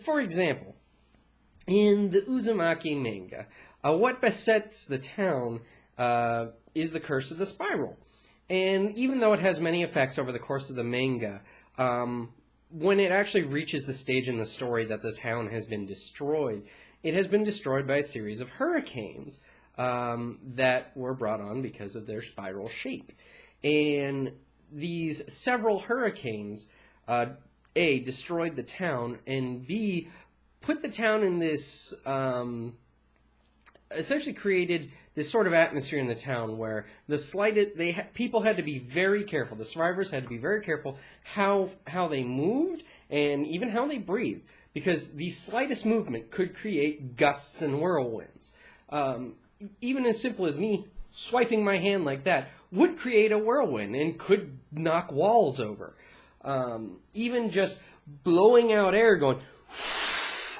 For example, in the Uzumaki manga, what besets the town is the Curse of the Spiral. And even though it has many effects over the course of the manga, when it actually reaches the stage in the story that the town has been destroyed, it has been destroyed by a series of hurricanes that were brought on because of their spiral shape. And these several hurricanes, A, destroyed the town, and B, put the town in this, essentially created this sort of atmosphere in the town where the slightest, people had to be very careful, the survivors had to be very careful how they moved and even how they breathed, because the slightest movement could create gusts and whirlwinds. Even as simple as me swiping my hand like that would create a whirlwind and could knock walls over. Even just blowing out air, going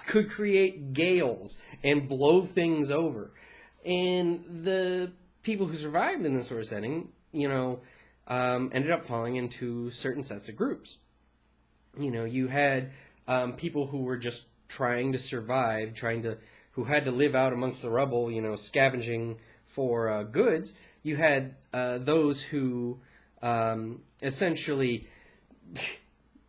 could create gales and blow things over. And the people who survived in this sort of setting, ended up falling into certain sets of groups. You had people who were just trying to survive, who had to live out amongst the rubble, scavenging for goods. You had those who essentially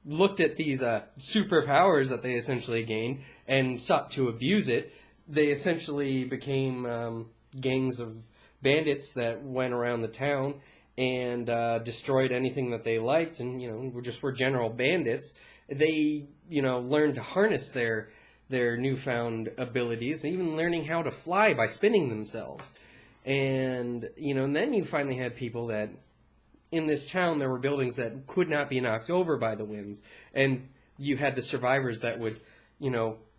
looked at these superpowers that they essentially gained and sought to abuse it. They essentially became gangs of bandits that went around the town and destroyed anything that they liked, and were general bandits. They learned to harness their newfound abilities, and even learning how to fly by spinning themselves. And and then you finally had people that in this town there were buildings that could not be knocked over by the winds, and you had the survivors that would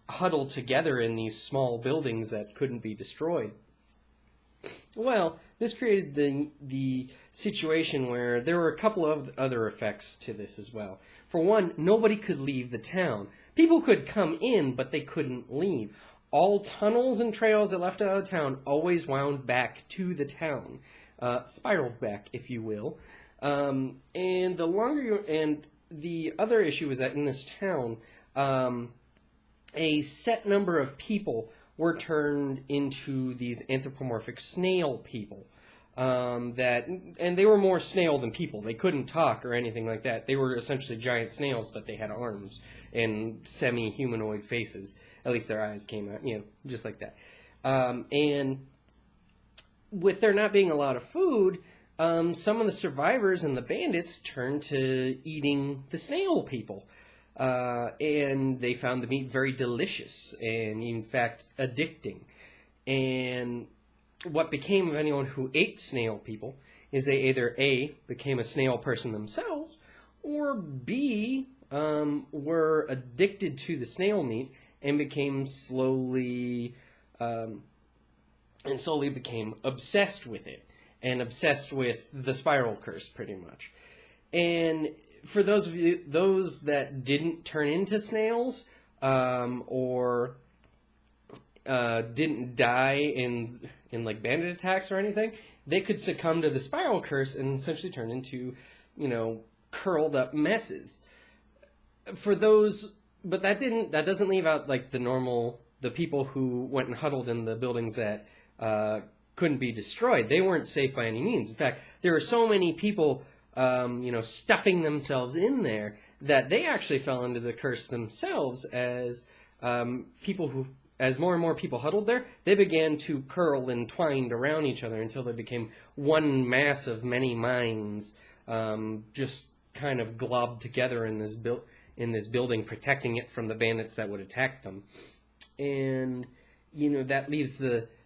huddle together in these small buildings that couldn't be destroyed. Well, this created the situation where there were a couple of other effects to this as well. For one, nobody could leave the town. People could come in, but they couldn't leave. All tunnels and trails that left out of town always wound back to the town, spiraled back, if you will. And the other issue is that in this town, a set number of people were turned into these anthropomorphic snail people. And they were more snail than people. They couldn't talk or anything like that. They were essentially giant snails, but they had arms and semi-humanoid faces. At least their eyes came out, just like that. And with there not being a lot of food, some of the survivors and the bandits turned to eating the snail people. And they found the meat very delicious and, in fact, addicting. And what became of anyone who ate snail people is they either A, became a snail person themselves, or B, were addicted to the snail meat and became slowly became obsessed with it, and obsessed with the spiral curse, pretty much. And for those that didn't turn into snails, or didn't die in like bandit attacks or anything, they could succumb to the spiral curse and essentially turn into, curled up messes. For those, but that doesn't leave out like the people who went and huddled in the buildings that couldn't be destroyed. They weren't safe by any means. In fact, there were so many people stuffing themselves in there that they actually fell into the curse themselves as as more and more people huddled there, they began to curl and twined around each other until they became one mass of many minds, just kind of globbed together in this building, protecting it from the bandits that would attack them. And that leaves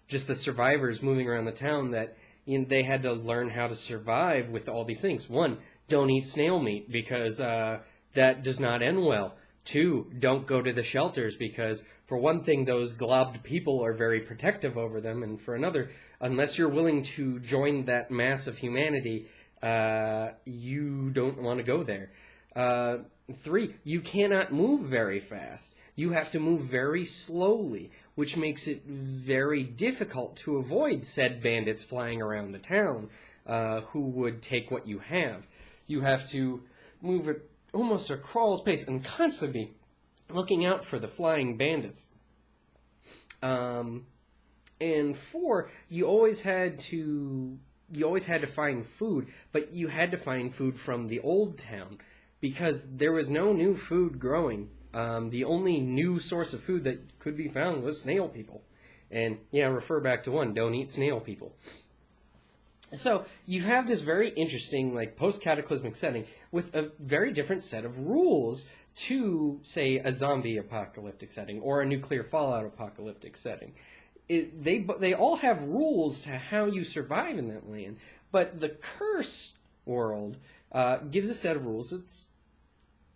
just the survivors moving around the town that they had to learn how to survive with all these things. One, don't eat snail meat because that does not end well. Two, don't go to the shelters because, for one thing, those globbed people are very protective over them. And for another, unless you're willing to join that mass of humanity, you don't want to go there. Three, you cannot move very fast. You have to move very slowly, which makes it very difficult to avoid said bandits flying around the town who would take what you have. You have to move at almost a crawl's pace and constantly be looking out for the flying bandits. And 4, you always had to find food, but you had to find food from the old town because there was no new food growing. The only new source of food that could be found was snail people. And yeah, refer back to 1, don't eat snail people. So you have this very interesting, like, post-cataclysmic setting with a very different set of rules to, say, a zombie apocalyptic setting or a nuclear fallout apocalyptic setting. They all have rules to how you survive in that land, but the curse world gives a set of rules that's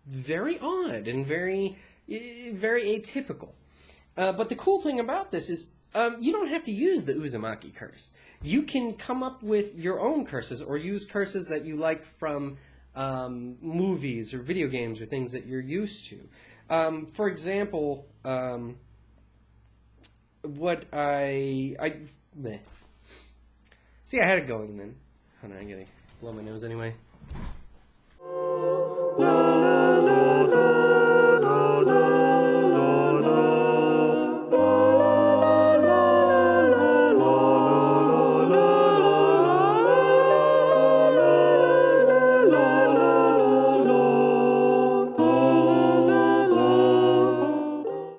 very odd and very atypical. But the cool thing about this is you don't have to use the Uzumaki curse. You can come up with your own curses or use curses that you like from movies or video games or things that you're used to. For example, meh. See, I had it going then. Hold on, I gotta blow my nose anyway.